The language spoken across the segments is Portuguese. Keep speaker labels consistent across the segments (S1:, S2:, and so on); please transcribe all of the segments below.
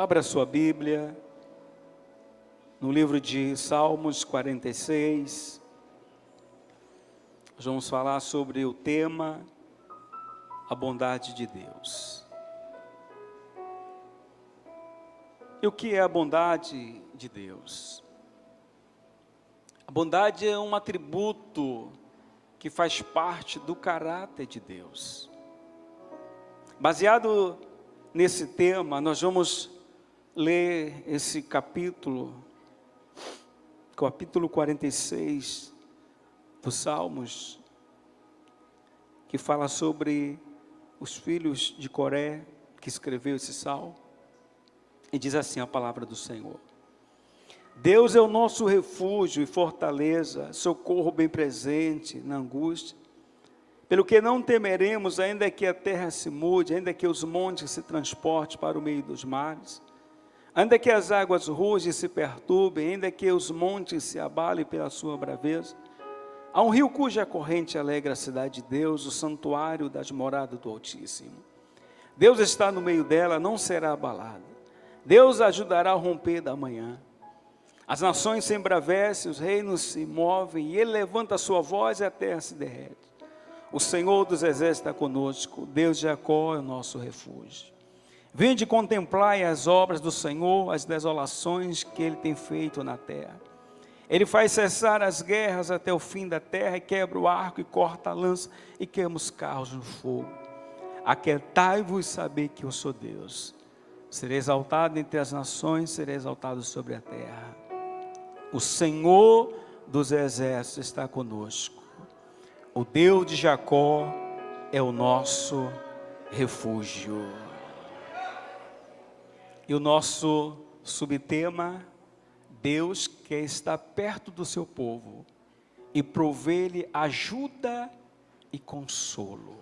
S1: Abra sua Bíblia no livro de Salmos 46. Nós vamos falar sobre o tema a bondade de Deus. E o que é a bondade de Deus? A bondade é um atributo que faz parte do caráter de Deus. Baseado nesse tema, nós vamos ler esse capítulo 46 dos Salmos, que fala sobre os filhos de Coré, que escreveu esse salmo, e diz assim a palavra do Senhor: Deus é o nosso refúgio e fortaleza, socorro bem presente na angústia, pelo que não temeremos, ainda que a terra se mude, ainda que os montes se transportem para o meio dos mares, ainda que as águas rugem e se perturbem, ainda que os montes se abalem pela sua braveza. Há um rio cuja corrente alegra a cidade de Deus, o santuário das moradas do Altíssimo. Deus está no meio dela, não será abalada. Deus ajudará a romper da manhã. As nações se embravecem, os reinos se movem, e Ele levanta a sua voz e a terra se derrete. O Senhor dos exércitos está conosco, Deus de Jacó é o nosso refúgio. Vinde contemplai as obras do Senhor, as desolações que Ele tem feito na terra. Ele faz cessar as guerras até o fim da terra, e quebra o arco, e corta a lança, e queima os carros no fogo. Aquietai-vos e sabei que eu sou Deus. Serei exaltado entre as nações, serei exaltado sobre a terra. O Senhor dos exércitos está conosco. O Deus de Jacó é o nosso refúgio. E o nosso subtema: Deus quer estar perto do seu povo e prover-lhe ajuda e consolo.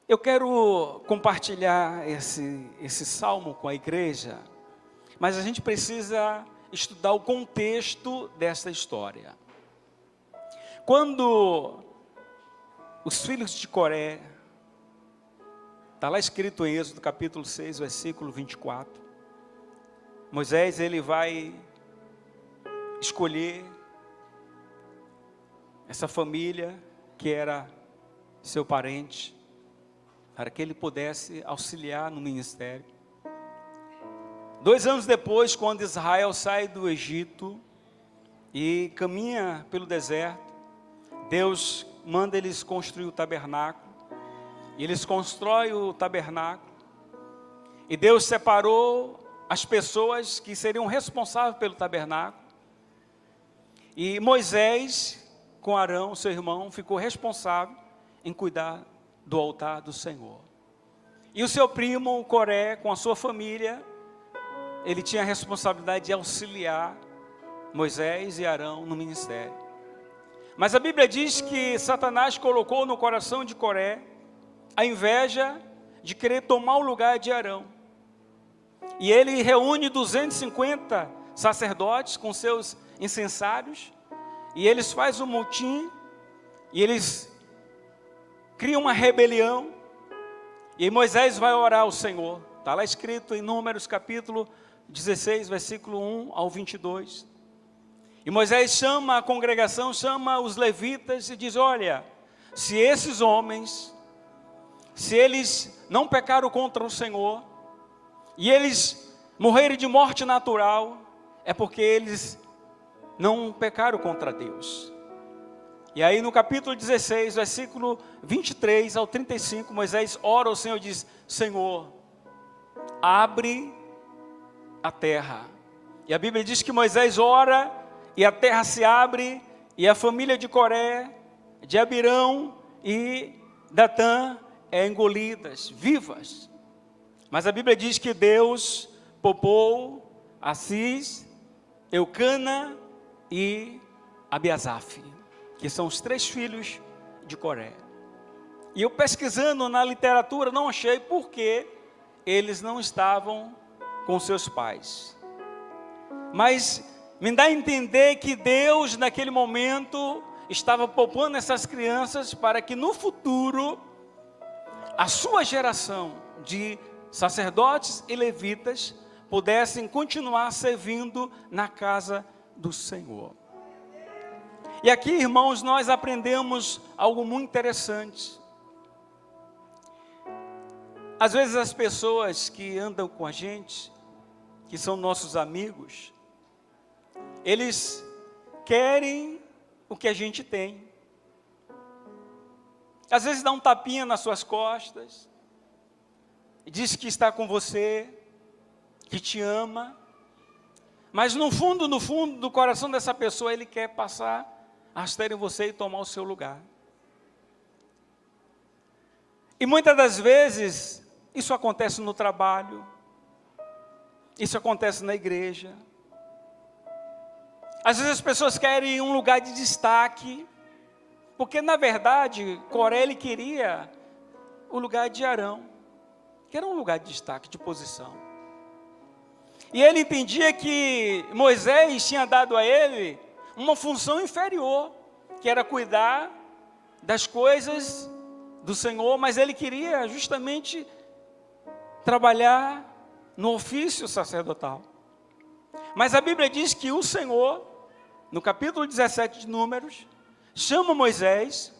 S1: Eu quero compartilhar esse salmo com a igreja, mas a gente precisa estudar o contexto dessa história. Quando os filhos de Coré, está lá escrito em Êxodo capítulo 6, versículo 24, Moisés ele vai escolher essa família que era seu parente, para que ele pudesse auxiliar no ministério. 2 anos depois, quando Israel sai do Egito e caminha pelo deserto, Deus manda eles construir o tabernáculo, e eles constroem o tabernáculo, e Deus separou as pessoas que seriam responsáveis pelo tabernáculo, e Moisés, com Arão, seu irmão, ficou responsável em cuidar do altar do Senhor. E o seu primo, Coré, com a sua família, ele tinha a responsabilidade de auxiliar Moisés e Arão no ministério. Mas a Bíblia diz que Satanás colocou no coração de Coré a inveja de querer tomar o lugar de Arão. E ele reúne 250 sacerdotes com seus incensários, e eles fazem um motim, e eles criam uma rebelião, e Moisés vai orar ao Senhor. Está lá escrito em Números capítulo 16, versículo 1 ao 22. E Moisés chama a congregação, chama os levitas e diz: olha, se esses homens, se eles não pecaram contra o Senhor, e eles morrerem de morte natural, é porque eles não pecaram contra Deus. E aí no capítulo 16, versículo 23 ao 35, Moisés ora ao Senhor e diz: Senhor, abre a terra. E a Bíblia diz que Moisés ora, e a terra se abre, e a família de Coré, de Abirão e Datã é engolidas, vivas. Mas a Bíblia diz que Deus poupou Assis, Eucana e Abiasaf, que são os 3 filhos de Coré. E eu pesquisando na literatura não achei por que eles não estavam com seus pais. Mas me dá a entender que Deus naquele momento estava poupando essas crianças para que no futuro a sua geração de sacerdotes e levitas pudessem continuar servindo na casa do Senhor. E aqui, irmãos, nós aprendemos algo muito interessante. Às vezes as pessoas que andam com a gente, que são nossos amigos, eles querem o que a gente tem. Às vezes dá um tapinha nas suas costas, e diz que está com você, que te ama, mas no fundo do coração dessa pessoa, ele quer passar a rasteira em você e tomar o seu lugar. E muitas das vezes, isso acontece no trabalho, isso acontece na igreja. Às vezes as pessoas querem um lugar de destaque, porque na verdade, Coré ele queria o lugar de Arão, que era um lugar de destaque, de posição. E ele entendia que Moisés tinha dado a ele uma função inferior, que era cuidar das coisas do Senhor, mas ele queria justamente trabalhar no ofício sacerdotal. Mas a Bíblia diz que o Senhor, no capítulo 17 de Números, chama Moisés,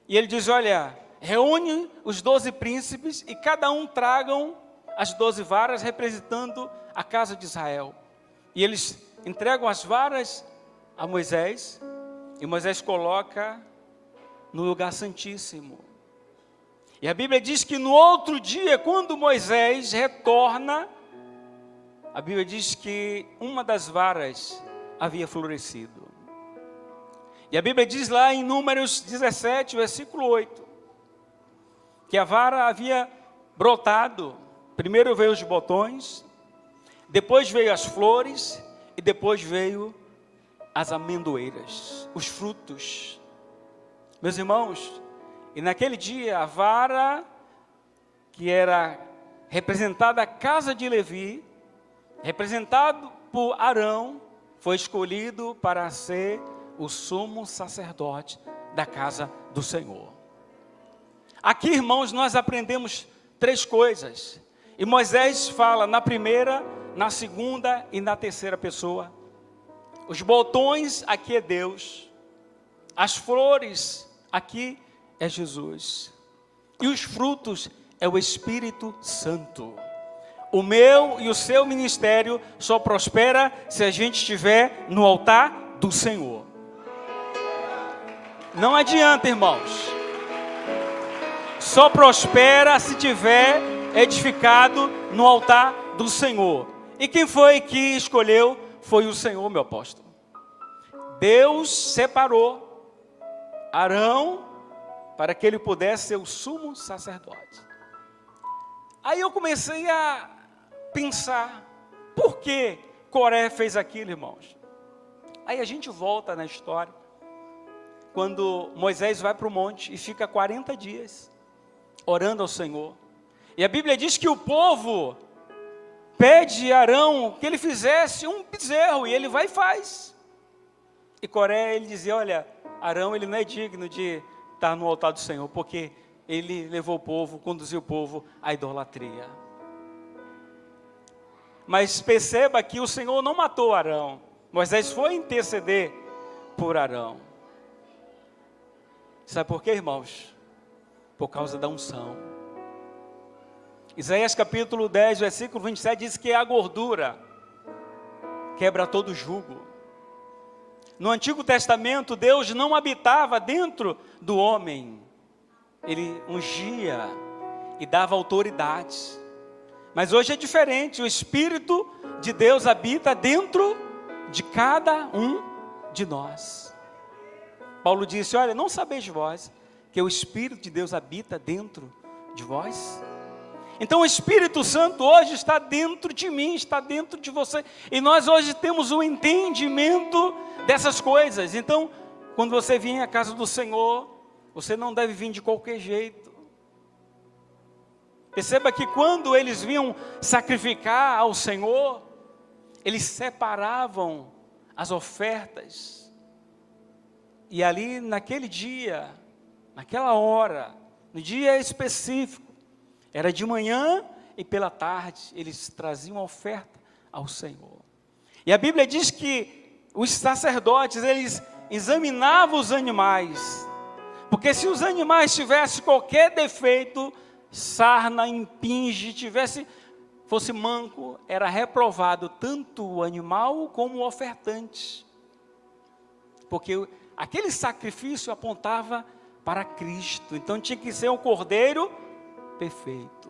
S1: e ele diz, olha, reúne os 12 príncipes, e cada um tragam as 12 varas, representando a casa de Israel. E eles entregam as varas a Moisés, e Moisés coloca no lugar santíssimo. E a Bíblia diz que no outro dia, quando Moisés retorna, a Bíblia diz que uma das varas havia florescido. E a Bíblia diz lá em Números 17, versículo 8, que a vara havia brotado. Primeiro veio os botões, depois veio as flores, e depois veio as amendoeiras, os frutos. Meus irmãos, e naquele dia a vara, que era representada a casa de Levi, representado por Arão, foi escolhido para ser o sumo sacerdote da casa do Senhor. Aqui, irmãos, nós aprendemos 3 coisas. E Moisés fala na primeira, na segunda e na terceira pessoa. Os botões, aqui é Deus. As flores, aqui é Jesus. E os frutos é o Espírito Santo. O meu e o seu ministério só prospera se a gente estiver no altar do Senhor. Não adianta, irmãos. Só prospera se tiver edificado no altar do Senhor. E quem foi que escolheu? Foi o Senhor, meu apóstolo. Deus separou Arão para que ele pudesse ser o sumo sacerdote. Aí eu comecei a pensar, por que Coré fez aquilo, irmãos? Aí a gente volta na história, quando Moisés vai para o monte e fica 40 dias orando ao Senhor. E a Bíblia diz que o povo pede a Arão que ele fizesse um bezerro, e ele vai e faz. E Coré, ele dizia, olha, Arão, ele não é digno de estar no altar do Senhor, porque ele levou o povo, conduziu o povo à idolatria. Mas perceba que o Senhor não matou Arão. Moisés foi interceder por Arão. Sabe por quê, irmãos? Por causa da unção. Isaías capítulo 10, versículo 27 diz que a gordura quebra todo jugo. No Antigo Testamento, Deus não habitava dentro do homem. Ele ungia e dava autoridade. Mas hoje é diferente. O Espírito de Deus habita dentro de cada um de nós. Paulo disse, olha, não sabeis vós que o Espírito de Deus habita dentro de vós? Então o Espírito Santo hoje está dentro de mim, está dentro de você. E nós hoje temos o entendimento dessas coisas. Então, quando você vier à casa do Senhor, você não deve vir de qualquer jeito. Perceba que quando eles vinham sacrificar ao Senhor, eles separavam as ofertas. E ali naquele dia, naquela hora, no dia específico, era de manhã e pela tarde eles traziam oferta ao Senhor. E a Bíblia diz que os sacerdotes, eles examinavam os animais, porque se os animais tivessem qualquer defeito, sarna, impinge, fosse manco, era reprovado tanto o animal como o ofertante, porque aquele sacrifício apontava para Cristo, então tinha que ser um cordeiro perfeito.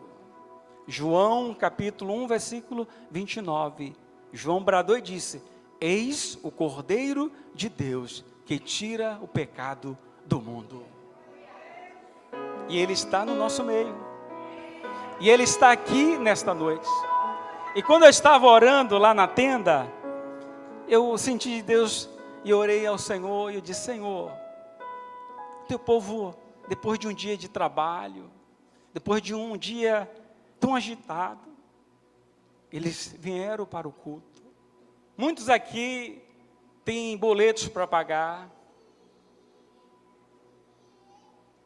S1: João capítulo 1, versículo 29, João bradou e disse: eis o Cordeiro de Deus, que tira o pecado do mundo. E Ele está no nosso meio, e Ele está aqui nesta noite. E quando eu estava orando lá na tenda, eu senti de Deus, e orei ao Senhor, e eu disse: Senhor, teu povo, depois de um dia de trabalho, depois de um dia tão agitado, eles vieram para o culto. Muitos aqui têm boletos para pagar,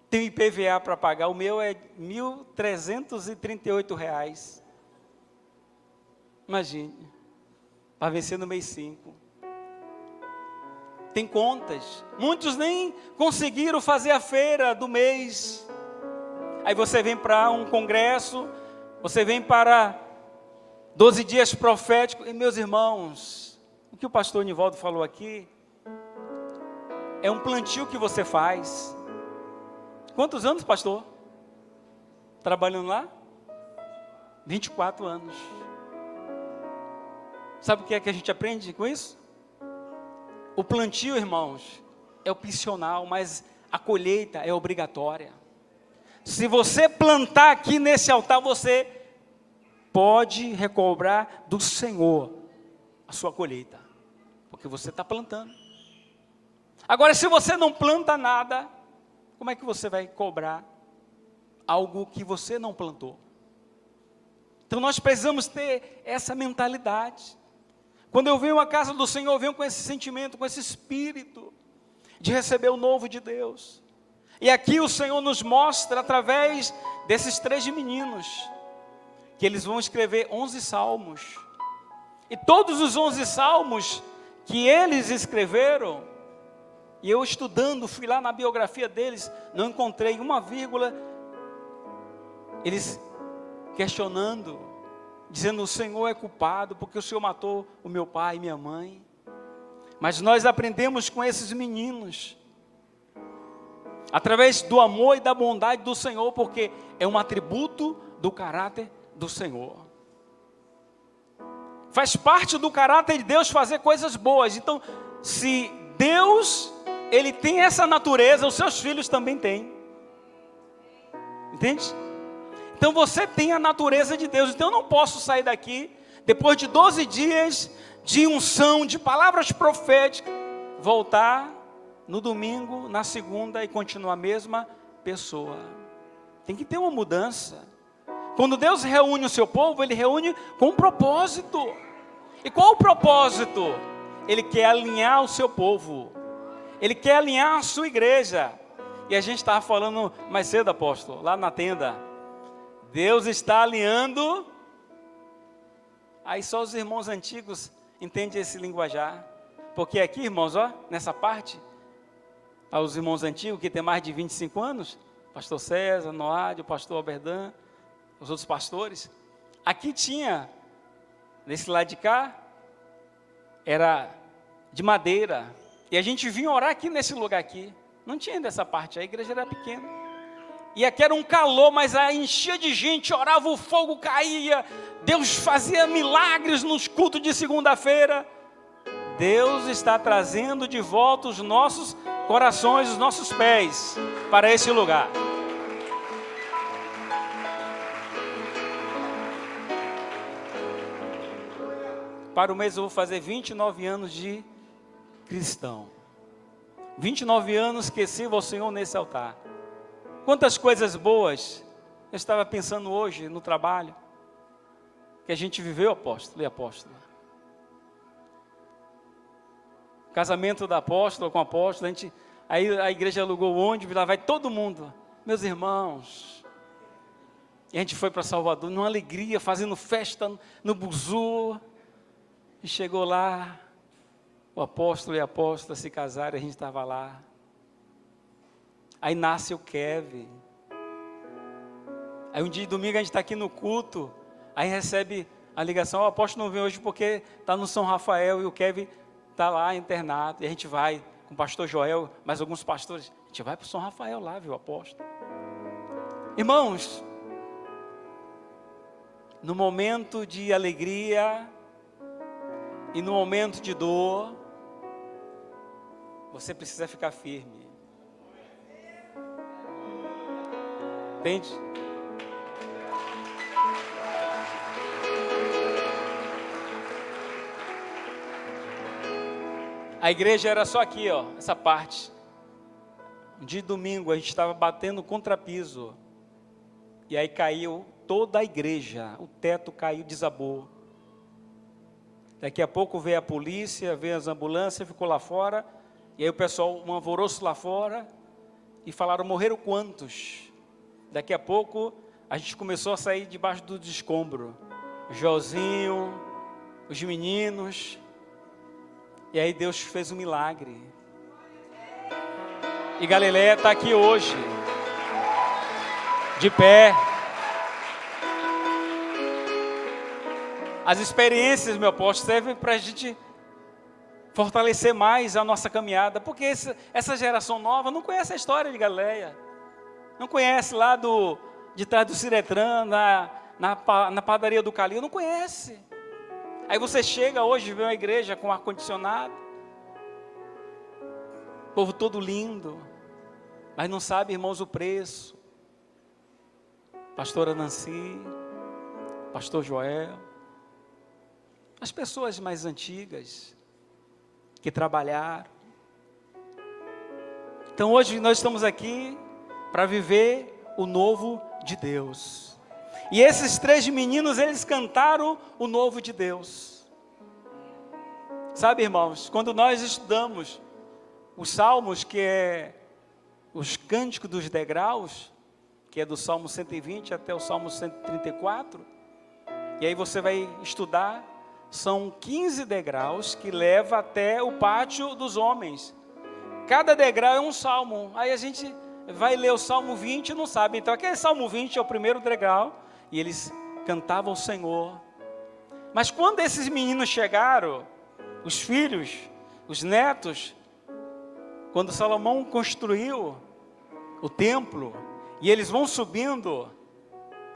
S1: tem IPVA para pagar, o meu é R$ 1.338. Imagine, para vencer no mês 5. Tem contas, muitos nem conseguiram fazer a feira do mês. Aí você vem para um congresso, você vem para 12 dias proféticos. E meus irmãos, o que o pastor Nivaldo falou aqui, é um plantio que você faz. Quantos anos, pastor? Trabalhando lá? 24 anos. Sabe o que é que a gente aprende com isso? O plantio, irmãos, é opcional, mas a colheita é obrigatória. Se você plantar aqui nesse altar, você pode recobrar do Senhor a sua colheita, porque você está plantando. Agora, se você não planta nada, como é que você vai cobrar algo que você não plantou? Então nós precisamos ter essa mentalidade. Quando eu venho à casa do Senhor, eu venho com esse sentimento, com esse espírito de receber o novo de Deus. E aqui o Senhor nos mostra, através desses 3 meninos, que eles vão escrever 11 salmos. E todos os 11 salmos que eles escreveram, e eu estudando, fui lá na biografia deles, não encontrei uma vírgula, eles questionando, dizendo: o Senhor é culpado, porque o Senhor matou o meu pai e minha mãe. Mas nós aprendemos com esses meninos, através do amor e da bondade do Senhor, porque é um atributo do caráter do Senhor. Faz parte do caráter de Deus fazer coisas boas. Então, se Deus, Ele tem essa natureza, os seus filhos também têm. Entende? Então você tem a natureza de Deus. Então eu não posso sair daqui, depois de 12 dias de unção, de palavras proféticas, voltar no domingo, na segunda e continuar a mesma pessoa. Tem que ter uma mudança. Quando Deus reúne o seu povo, Ele reúne com um propósito. E qual o propósito? Ele quer alinhar o seu povo. Ele quer alinhar a sua igreja. E a gente estava falando mais cedo, apóstolo, lá na tenda. Deus está alinhando. Aí só os irmãos antigos entendem esse linguajar. Porque aqui, irmãos, ó, nessa parte, aos irmãos antigos que têm mais de 25 anos, pastor César, Noádio, pastor Alberdan, os outros pastores, aqui tinha, nesse lado de cá, era de madeira, e a gente vinha orar aqui nesse lugar aqui, não tinha dessa parte, a igreja era pequena, e aqui era um calor, mas aí enchia de gente, orava, o fogo caía, Deus fazia milagres nos cultos de segunda-feira. Deus está trazendo de volta os nossos corações, os nossos pés para esse lugar. Para o mês eu vou fazer 29 anos de cristão. 29 anos que sirvo ao Senhor nesse altar. Quantas coisas boas eu estava pensando hoje no trabalho que a gente viveu, apóstolo e apóstola. Casamento da apóstola com o apóstolo, aí a igreja alugou o ônibus, lá vai todo mundo. Meus irmãos, E a gente foi para Salvador, numa alegria, fazendo festa no buzu. E chegou lá, o apóstolo e a apóstola se casaram, a gente estava lá. Aí nasce o Kevin. Aí um dia de domingo a gente está aqui no culto, aí recebe a ligação, o apóstolo não veio hoje porque está no São Rafael e o Kevin está lá internado. E a gente vai com o pastor Joel, mais alguns pastores, a gente vai para o São Rafael lá, viu, o apóstolo. Irmãos, no momento de alegria e no momento de dor, você precisa ficar firme. Entende? A igreja era só aqui, ó, essa parte. Um dia de domingo a gente estava batendo contrapiso. E aí caiu toda a igreja. O teto caiu, desabou. Daqui a pouco veio a polícia, veio as ambulâncias, ficou lá fora. E aí o pessoal, um alvoroço lá fora. E falaram, morreram quantos? Daqui a pouco a gente começou a sair debaixo do escombro. Joãozinho, os meninos. E aí Deus fez um milagre. E Galileia está aqui hoje, de pé. As experiências, meu apóstolo, servem para a gente fortalecer mais a nossa caminhada. Porque essa geração nova não conhece a história de Galileia. Não conhece lá de trás do Ciretran, na padaria do Calil, não conhece. Aí você chega hoje, vê uma igreja com ar-condicionado, povo todo lindo, mas não sabe, irmãos, o preço. Pastora Nancy, pastor Joel, as pessoas mais antigas, que trabalharam. Então hoje nós estamos aqui para viver o novo de Deus. E esses 3 meninos, eles cantaram o novo de Deus. Sabe, irmãos, quando nós estudamos os salmos, que é os cânticos dos degraus, que é do Salmo 120 até o Salmo 134, e aí você vai estudar, são 15 degraus que levam até o pátio dos homens. Cada degrau é um salmo. Aí a gente vai ler o Salmo 20 e não sabe. Então aquele Salmo 20 é o primeiro degrau, e eles cantavam o Senhor. Mas quando esses meninos chegaram, os filhos, os netos, quando Salomão construiu o templo, e eles vão subindo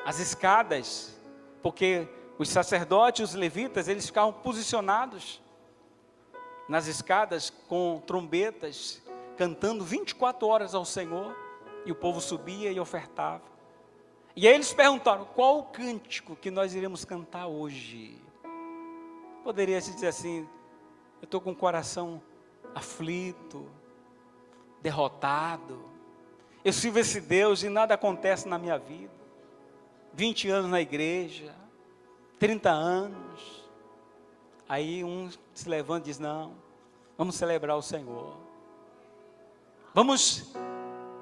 S1: as escadas, porque os sacerdotes, os levitas, eles ficavam posicionados nas escadas com trombetas, cantando 24 horas ao Senhor, e o povo subia e ofertava. E aí eles perguntaram, qual o cântico que nós iremos cantar hoje? Poderia se dizer assim, eu estou com o coração aflito, derrotado, eu sirvo esse Deus e nada acontece na minha vida, 20 anos na igreja, 30 anos, aí um se levanta e diz, não, vamos celebrar o Senhor, vamos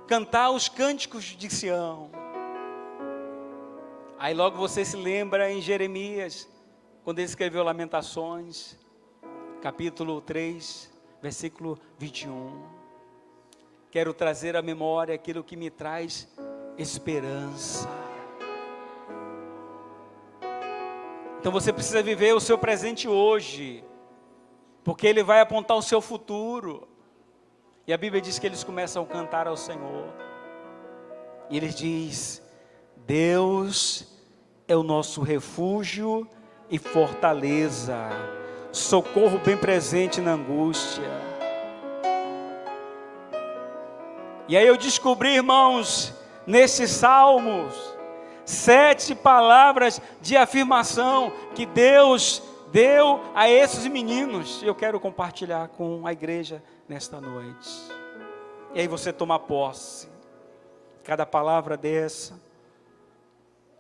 S1: cantar os cânticos de Sião. Aí logo você se lembra em Jeremias, quando ele escreveu Lamentações, capítulo 3, versículo 21. Quero trazer à memória aquilo que me traz esperança. Então você precisa viver o seu presente hoje, porque ele vai apontar o seu futuro. E a Bíblia diz que eles começam a cantar ao Senhor. E ele diz, Deus é o nosso refúgio e fortaleza, socorro bem presente na angústia. E aí eu descobri, irmãos, nesses salmos, 7 palavras de afirmação que Deus deu a esses meninos. Eu quero compartilhar com a igreja nesta noite. E aí você toma posse. Cada palavra dessa.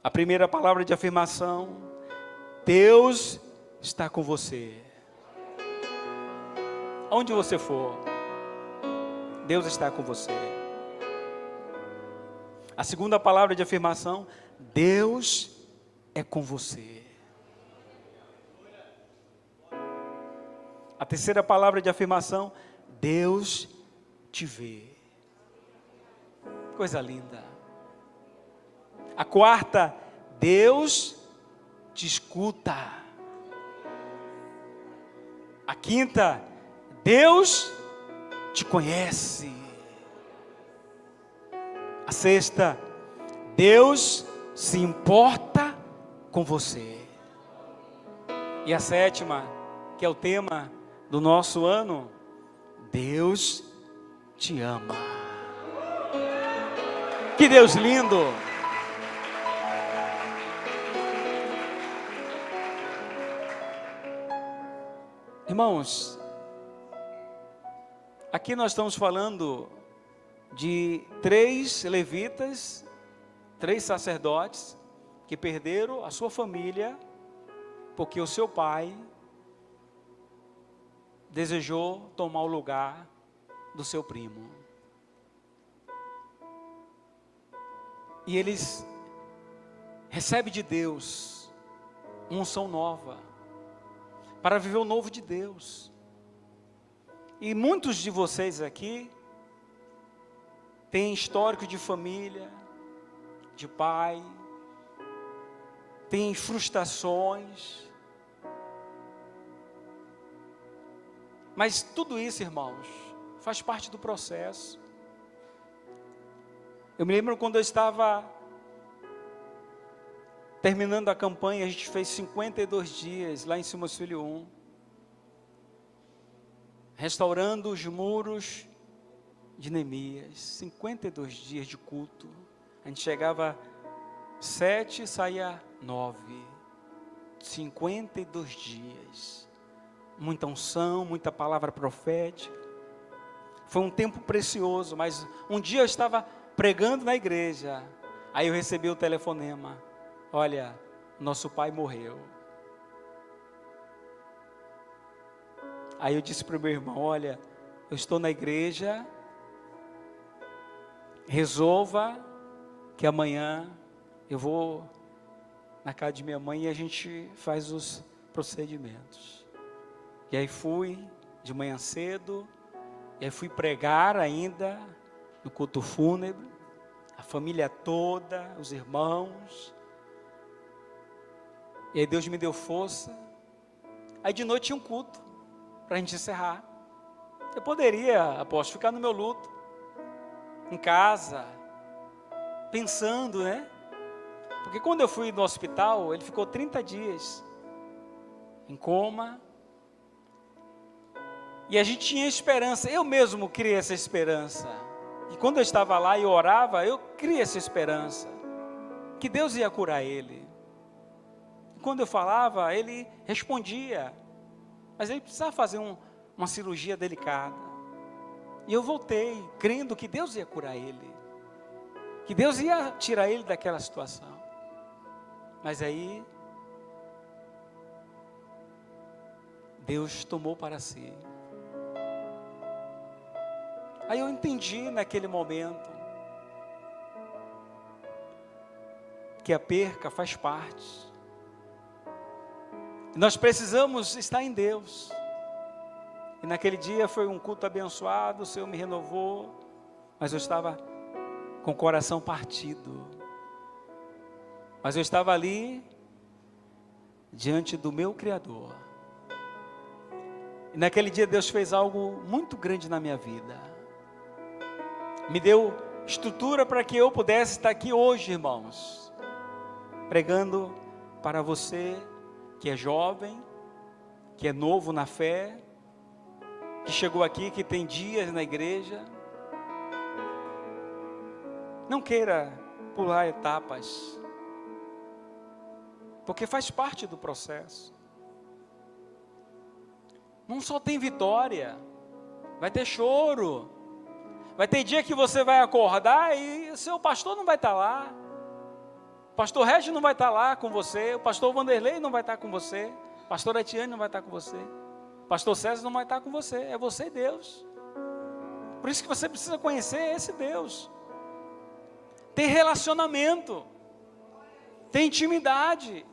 S1: A primeira palavra de afirmação, Deus está com você. Onde você for, Deus está com você. A segunda palavra de afirmação: Deus é com você. A terceira palavra de afirmação: Deus te vê. Coisa linda. A quarta: Deus te escuta. A quinta: Deus te conhece. A sexta: Deus se importa com você. E a sétima, que é o tema do nosso ano: Deus te ama. Que Deus lindo! Irmãos, aqui nós estamos falando de 3 levitas, 3 sacerdotes que perderam a sua família porque o seu pai desejou tomar o lugar do seu primo. E eles recebem de Deus unção nova para viver o novo de Deus. E muitos de vocês aqui têm histórico de família, de pai, têm frustrações. Mas tudo isso, irmãos, faz parte do processo. Eu me lembro quando eu estava terminando a campanha, a gente fez 52 dias lá em Simões Filho 1, restaurando os muros de Neemias. 52 dias de culto. A gente chegava 7 e saía 9. 52 dias. Muita unção, muita palavra profética. Foi um tempo precioso, mas um dia eu estava pregando na igreja. Aí eu recebi o telefonema: olha, nosso pai morreu. Aí eu disse para o meu irmão: olha, eu estou na igreja, resolva que amanhã eu vou na casa de minha mãe e a gente faz os procedimentos. E aí fui de manhã cedo, e aí fui pregar ainda no culto fúnebre, a família toda, os irmãos. E aí Deus me deu força. Aí de noite tinha um culto para a gente encerrar. Eu poderia, apóstolo, ficar no meu luto, em casa, pensando, né? Porque quando eu fui no hospital, ele ficou 30 dias em coma. E a gente tinha esperança. Eu mesmo criei essa esperança. E quando eu estava lá e orava, eu criei essa esperança que Deus ia curar ele. E quando eu falava, ele respondia. Mas ele precisava fazer uma cirurgia delicada. E eu voltei, crendo que Deus ia curar ele. Que Deus ia tirar ele daquela situação. Mas aí, Deus tomou para si. Aí eu entendi naquele momento que a perca faz parte. Nós precisamos estar em Deus. E naquele dia foi um culto abençoado, o Senhor me renovou, mas eu estava com o coração partido. Mas eu estava ali diante do meu Criador. E naquele dia Deus fez algo muito grande na minha vida. Me deu estrutura para que eu pudesse estar aqui hoje, irmãos, pregando para você que é jovem, que é novo na fé, que chegou aqui, que tem dias na igreja. Não queira pular etapas, porque faz parte do processo. Não só tem vitória, vai ter choro. Vai ter dia que você vai acordar e o seu pastor não vai estar lá. O pastor Regis não vai estar lá com você. O pastor Vanderlei não vai estar com você. O pastor Etienne não vai estar com você. O pastor César não vai estar com você. É você e Deus. Por isso que você precisa conhecer esse Deus. ter relacionamento, ter intimidade,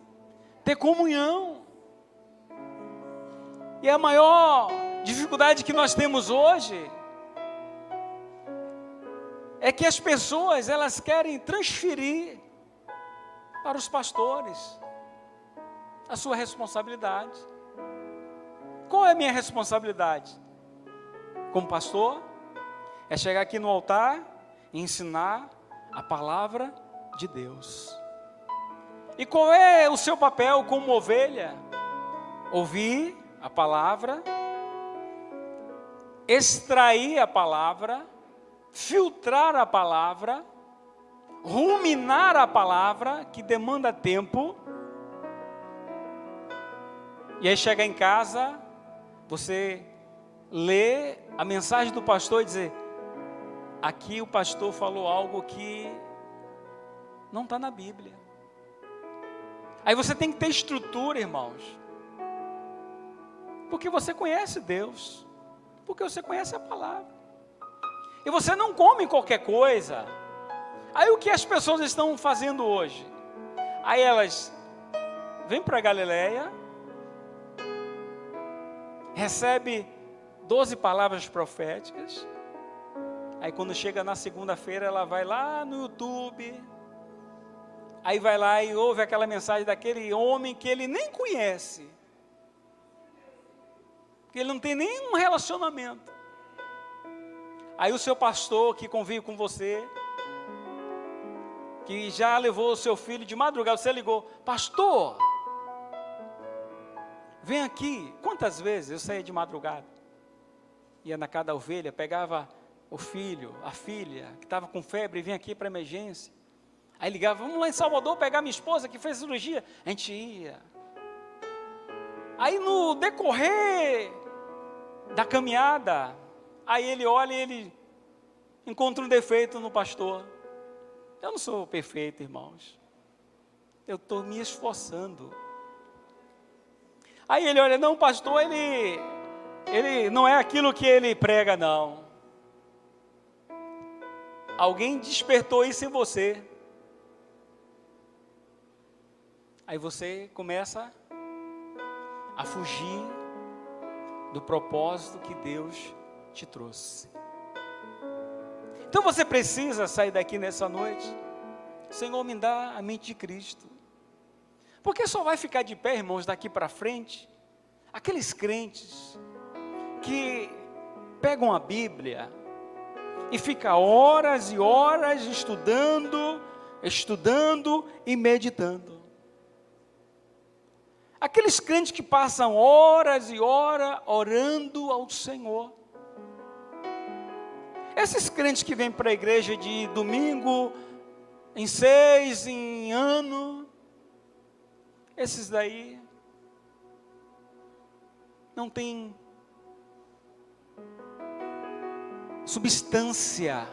S1: ter comunhão. E a maior dificuldade que nós temos hoje é que as pessoas, elas querem transferir para os pastores a sua responsabilidade. Qual é a minha responsabilidade como pastor? É chegar aqui no altar e ensinar a palavra de Deus. E qual é o seu papel como ovelha? Ouvir a palavra, extrair a palavra, filtrar a palavra, ruminar a palavra, que demanda tempo. E aí chega em casa, você lê a mensagem do pastor e dizer: aqui o pastor falou algo que não está na Bíblia. Aí você tem que ter estrutura, irmãos, porque você conhece Deus, porque você conhece a palavra, e você não come qualquer coisa. Aí o que as pessoas estão fazendo hoje? Aí elas vêm para Galileia, recebe 12 palavras proféticas, aí quando chega na segunda-feira ela vai lá no YouTube, aí vai lá e ouve aquela mensagem daquele homem que ele nem conhece, que ele não tem nenhum relacionamento. Aí o seu pastor que convive com você, que já levou o seu filho de madrugada, você ligou: pastor, vem aqui. Quantas vezes eu saía de madrugada, ia na casa da ovelha, pegava o filho, a filha, que estava com febre, e vinha aqui para emergência. Aí ligava: vamos lá em Salvador pegar minha esposa que fez cirurgia. A gente ia. Aí no decorrer da caminhada, aí ele olha e ele encontra um defeito no pastor. Eu não sou perfeito, irmãos. Eu estou me esforçando. Aí ele olha: não, pastor, ele não é aquilo que ele prega, não. Alguém despertou isso em você. Aí você começa a fugir do propósito que Deus te trouxe. Então você precisa sair daqui nessa noite: Senhor, me dá a mente de Cristo. Porque só vai ficar de pé, irmãos, daqui para frente aqueles crentes que pegam a Bíblia e ficam horas e horas estudando e meditando. Aqueles crentes que passam horas e horas orando ao Senhor. Esses crentes que vêm para a igreja de domingo, em 6, em ano, esses daí não tem substância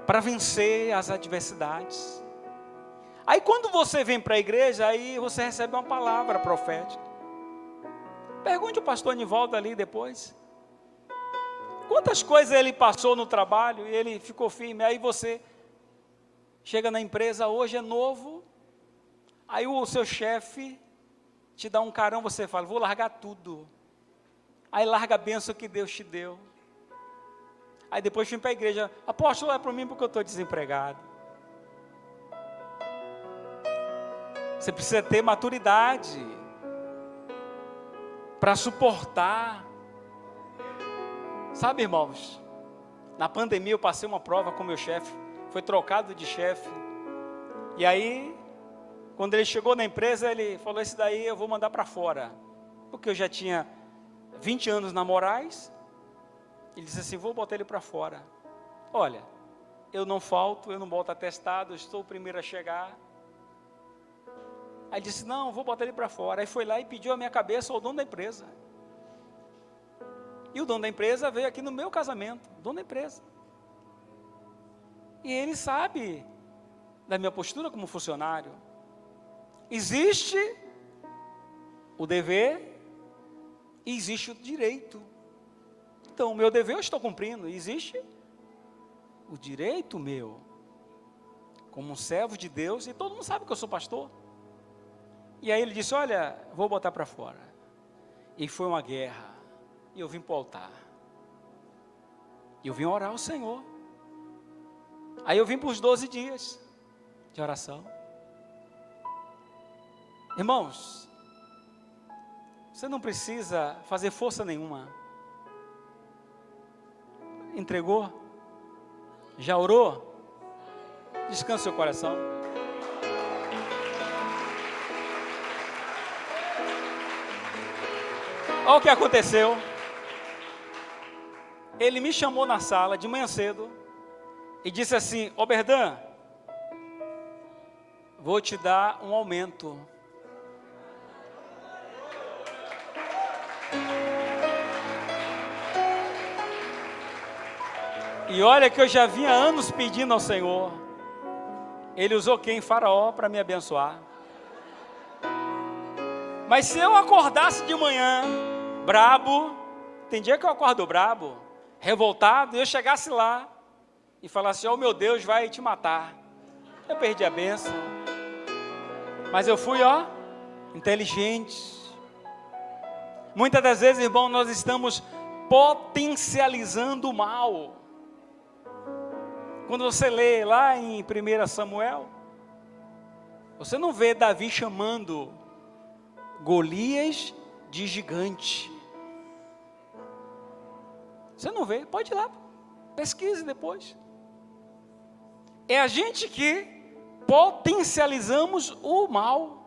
S1: para vencer as adversidades. Aí quando você vem para a igreja, aí você recebe uma palavra profética. Pergunte o pastor Anivaldo ali depois. Quantas coisas ele passou no trabalho e ele ficou firme. Aí você chega na empresa, hoje é novo, aí o seu chefe te dá um carão, você fala: vou largar tudo. Aí larga a bênção que Deus te deu. Aí depois vem para a igreja: apóstolo, é para mim porque eu estou desempregado. Você precisa ter maturidade para suportar. Sabe, irmãos, na pandemia eu passei uma prova com meu chefe, foi trocado de chefe. E aí, quando ele chegou na empresa, ele falou: esse daí eu vou mandar para fora. Porque eu já tinha 20 anos na Moraes. Ele disse assim: vou botar ele para fora. Olha, eu não falto, eu não boto atestado, eu estou o primeiro a chegar. Aí disse: não, vou botar ele para fora. Aí foi lá e pediu a minha cabeça ao dono da empresa. E o dono da empresa veio aqui no meu casamento, o dono da empresa. E ele sabe da minha postura como funcionário. Existe o dever e existe o direito. Então, o meu dever eu estou cumprindo. Existe o direito meu, como um servo de Deus, e todo mundo sabe que eu sou pastor. E aí ele disse, olha, vou botar para fora. E foi uma guerra, e eu vim para o altar. E eu vim orar ao Senhor. Aí eu vim para os 12 dias de oração. Irmãos, você não precisa fazer força nenhuma. Entregou? Já orou? Descansa seu coração. Olha o que aconteceu. Ele me chamou na sala de manhã cedo e disse assim, Oberdan, vou te dar um aumento. E olha que eu já vinha anos pedindo ao Senhor. Ele usou quem? Faraó para me abençoar. Mas se eu acordasse de manhã, brabo, tem dia que eu acordo brabo, revoltado, e eu chegasse lá e falasse, oh meu Deus, vai te matar. Eu perdi a bênção. Mas eu fui, inteligente. Muitas das vezes, irmão, nós estamos potencializando o mal. Quando você lê lá em 1 Samuel, você não vê Davi chamando Golias de gigante. Você não vê, pode ir lá, pesquise depois. É a gente que potencializamos o mal.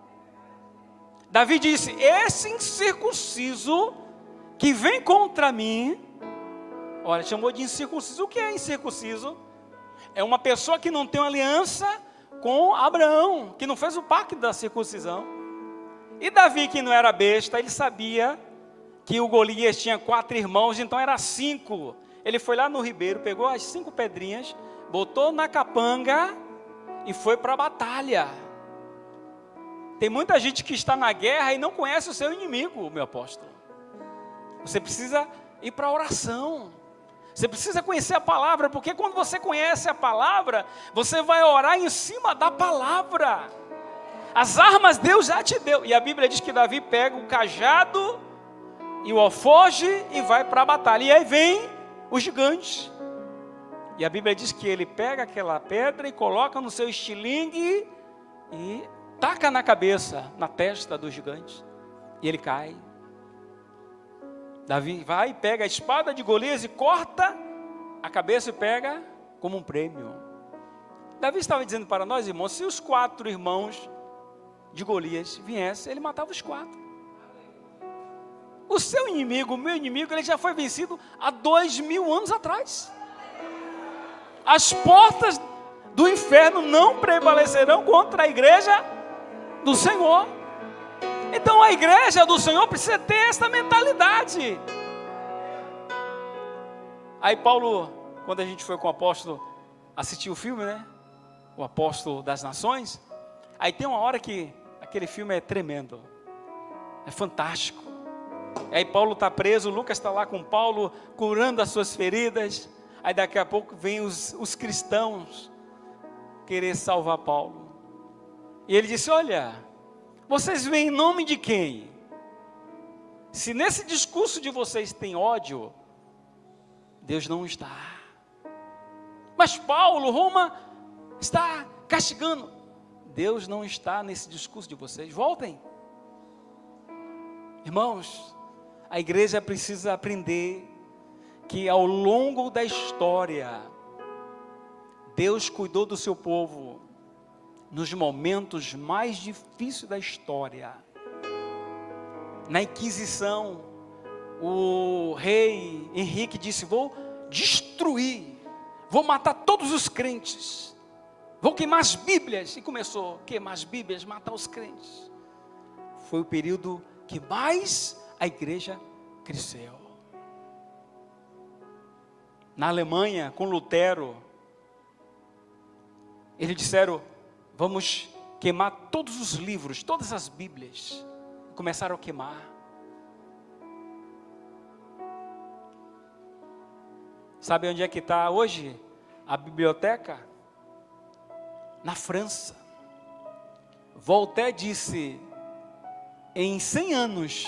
S1: Davi disse, esse incircunciso que vem contra mim, olha, chamou de incircunciso. O que é incircunciso? É uma pessoa que não tem uma aliança com Abraão, que não fez o pacto da circuncisão. E Davi, que não era besta, ele sabia que o Golias tinha 4 irmãos, então era 5. Ele foi lá no ribeiro, pegou as 5 pedrinhas, botou na capanga e foi para a batalha. Tem muita gente que está na guerra e não conhece o seu inimigo, meu apóstolo. Você precisa ir para a oração. Você precisa conhecer a palavra, porque quando você conhece a palavra, você vai orar em cima da palavra. As armas Deus já te deu. E a Bíblia diz que Davi pega o cajado e o alforje e vai para a batalha. E aí vem os gigantes. E a Bíblia diz que ele pega aquela pedra e coloca no seu estilingue e taca na cabeça, na testa do gigante. E ele cai. Davi vai, pega a espada de Golias e corta a cabeça e pega como um prêmio. Davi estava dizendo para nós, irmãos, se os 4 irmãos de Golias viessem, ele matava os 4. O seu inimigo, o meu inimigo, ele já foi vencido há 2000 anos atrás. As portas do inferno não prevalecerão contra a igreja do Senhor. Então a igreja do Senhor precisa ter essa mentalidade. Aí Paulo, quando a gente foi com o apóstolo assistir o filme, né? O Apóstolo das Nações. Aí tem uma hora que aquele filme é tremendo. É fantástico. Aí Paulo está preso, Lucas está lá com Paulo, curando as suas feridas. Aí daqui a pouco vem os cristãos querer salvar Paulo. E ele disse, olha, vocês vêm em nome de quem? Se nesse discurso de vocês tem ódio, Deus não está. Mas Paulo, Roma está castigando. Deus não está nesse discurso de vocês. Voltem. Irmãos, a igreja precisa aprender que ao longo da história, Deus cuidou do seu povo nos momentos mais difíceis da história. Na Inquisição, o rei Henrique disse, vou destruir, vou matar todos os crentes, vou queimar as Bíblias. E começou a queimar as Bíblias, matar os crentes. Foi o período que mais a igreja cresceu. Na Alemanha, com Lutero, eles disseram, vamos queimar todos os livros, todas as Bíblias. Começaram a queimar. Sabe onde é que está hoje a biblioteca na França. Voltaire disse: em 100 anos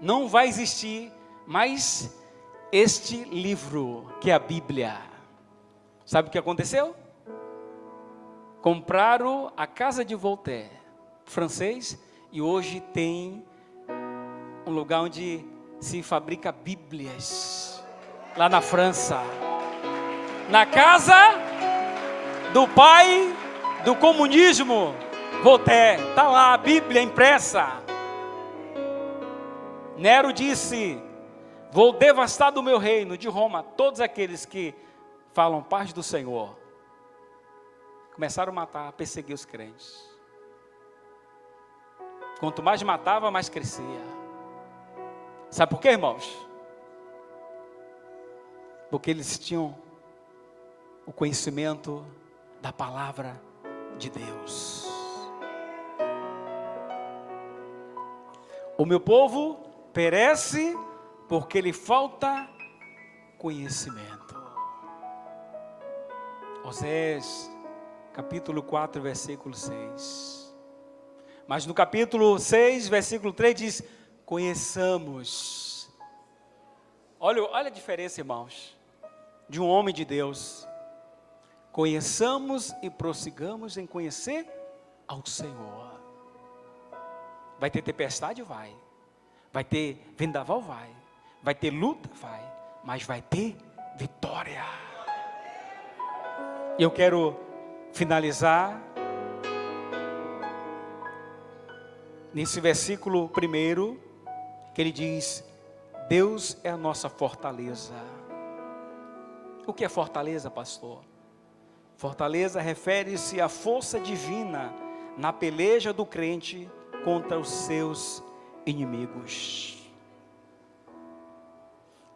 S1: não vai existir mais este livro, que é a Bíblia. Sabe o que aconteceu? Compraram a casa de Voltaire, francês, e hoje tem um lugar onde se fabrica Bíblias, lá na França, na casa do pai do comunismo, Voltaire. Está lá a Bíblia impressa. Nero disse: vou devastar do meu reino, de Roma, todos aqueles que falam paz do Senhor. Começaram a matar, a perseguir os crentes. Quanto mais matava, mais crescia. Sabe por quê, irmãos? Porque eles tinham o conhecimento da palavra de Deus. O meu povo perece porque lhe falta conhecimento. Oséias, capítulo 4, versículo 6. Mas no capítulo 6, versículo 3 diz: conheçamos. Olha a diferença, irmãos, de um homem de Deus. Conheçamos e prossigamos em conhecer ao Senhor. Vai ter tempestade? Vai. Vai ter vendaval? Vai. Vai ter luta? Vai. Mas vai ter vitória. E eu quero finalizar nesse versículo 1, que ele diz: Deus é a nossa fortaleza. O que é fortaleza, pastor? Fortaleza refere-se à força divina na peleja do crente contra os seus inimigos.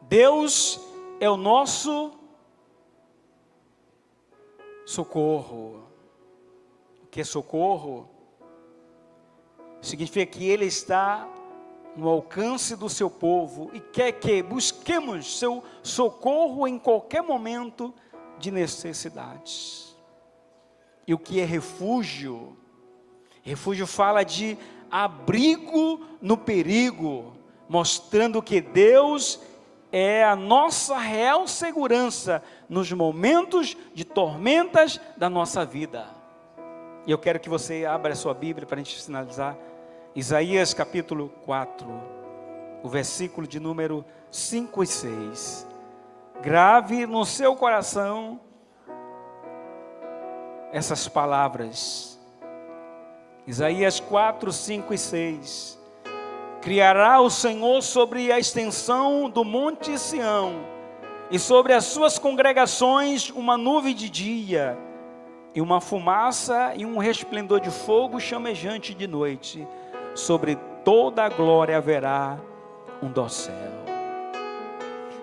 S1: Deus é o nosso socorro. O que é socorro? Significa que Ele está no alcance do seu povo e quer que busquemos seu socorro em qualquer momento de necessidades. E o que é refúgio? Refúgio fala de abrigo no perigo, mostrando que Deus é a nossa real segurança nos momentos de tormentas da nossa vida. E eu quero que você abra a sua Bíblia para a gente finalizar. Isaías capítulo 4, o versículo de número 5 e 6. Grave no seu coração essas palavras. Isaías 4, 5 e 6. Criará o Senhor sobre a extensão do monte Sião, e sobre as suas congregações uma nuvem de dia, e uma fumaça e um resplendor de fogo chamejante de noite. Sobre toda a glória haverá um dossel.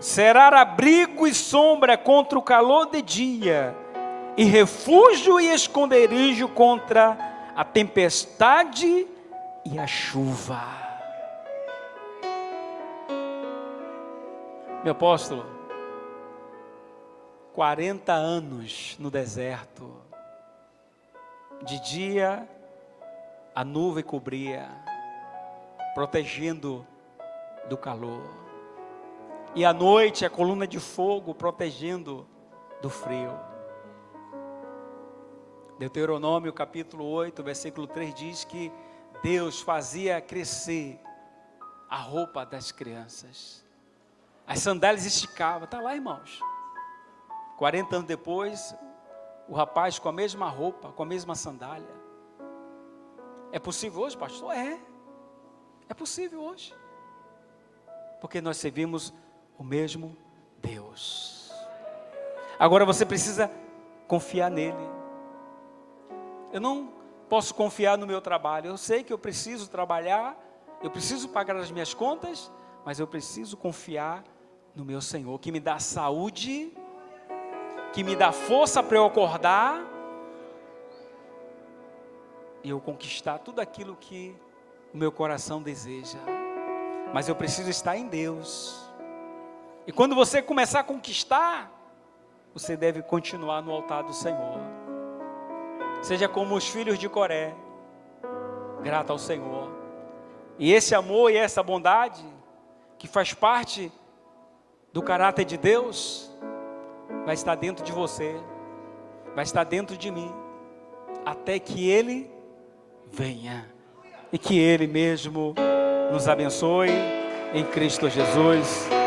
S1: Será abrigo e sombra contra o calor de dia, e refúgio e esconderijo contra a tempestade e a chuva. Meu apóstolo, 40 anos no deserto, de dia a nuvem cobria, protegendo do calor, e à noite a coluna de fogo protegendo do frio. Deuteronômio capítulo 8, versículo 3 diz que Deus fazia crescer a roupa das crianças. As sandálias esticavam, está lá, irmãos. 40 anos depois, o rapaz com a mesma roupa, com a mesma sandália. É possível hoje, pastor? É possível hoje. Porque nós servimos o mesmo Deus. Agora você precisa confiar nele. Eu não posso confiar no meu trabalho. Eu sei que eu preciso trabalhar, eu preciso pagar as minhas contas, mas eu preciso confiar no meu Senhor, que me dá saúde, que me dá força para eu acordar e eu conquistar tudo aquilo que o meu coração deseja. Mas eu preciso estar em Deus. E quando você começar a conquistar você deve continuar no altar do Senhor. Seja como os filhos de Coré, grato ao Senhor. E esse amor e essa bondade, que faz parte do caráter de Deus, vai estar dentro de você, vai estar dentro de mim, até que Ele venha. E que Ele mesmo nos abençoe, em Cristo Jesus.